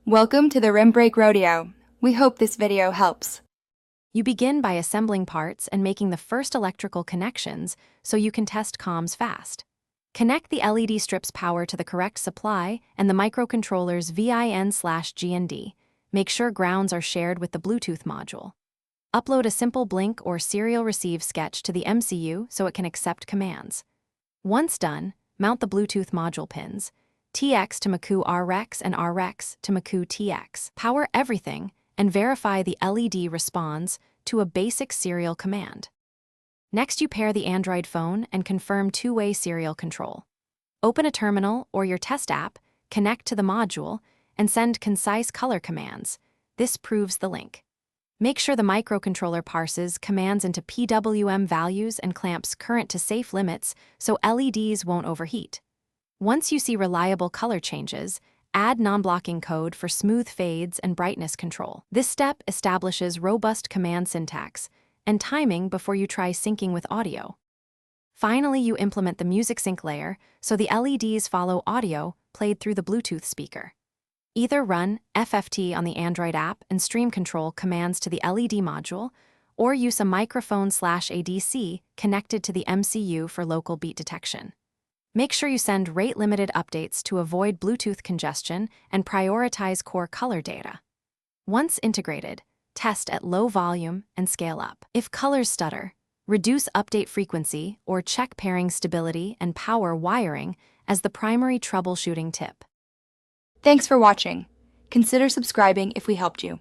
Welcome to the Rim Brake Rodeo. We hope this video helps. You begin by assembling parts and making the first electrical connections so you can test comms fast. Connect the LED strip's power to the correct supply and the microcontroller's VIN/GND. Make sure grounds are shared with the Bluetooth module. Upload a simple blink or serial receive sketch to the MCU so it can accept commands. Once done, mount the Bluetooth module pins, TX to MACU RX and RX to MACU TX. Power everything and verify the LED responds to a basic serial command. Next, you pair the Android phone and confirm two-way serial control. Open a terminal or your test app, connect to the module, and send concise color commands. This proves the link. Make sure the microcontroller parses commands into PWM values and clamps current to safe limits so LEDs won't overheat. Once you see reliable color changes, add non-blocking code for smooth fades and brightness control. This step establishes robust command syntax and timing before you try syncing with audio. Finally, you implement the music sync layer so the LEDs follow audio played through the Bluetooth speaker. Either run FFT on the Android app and stream control commands to the LED module, or use a microphone/ADC connected to the MCU for local beat detection. Make sure you send rate-limited updates to avoid Bluetooth congestion and prioritize core color data. Once integrated, test at low volume and scale up. If colors stutter, reduce update frequency or check pairing stability and power wiring as the primary troubleshooting tip. Thanks for watching. Consider subscribing if we helped you.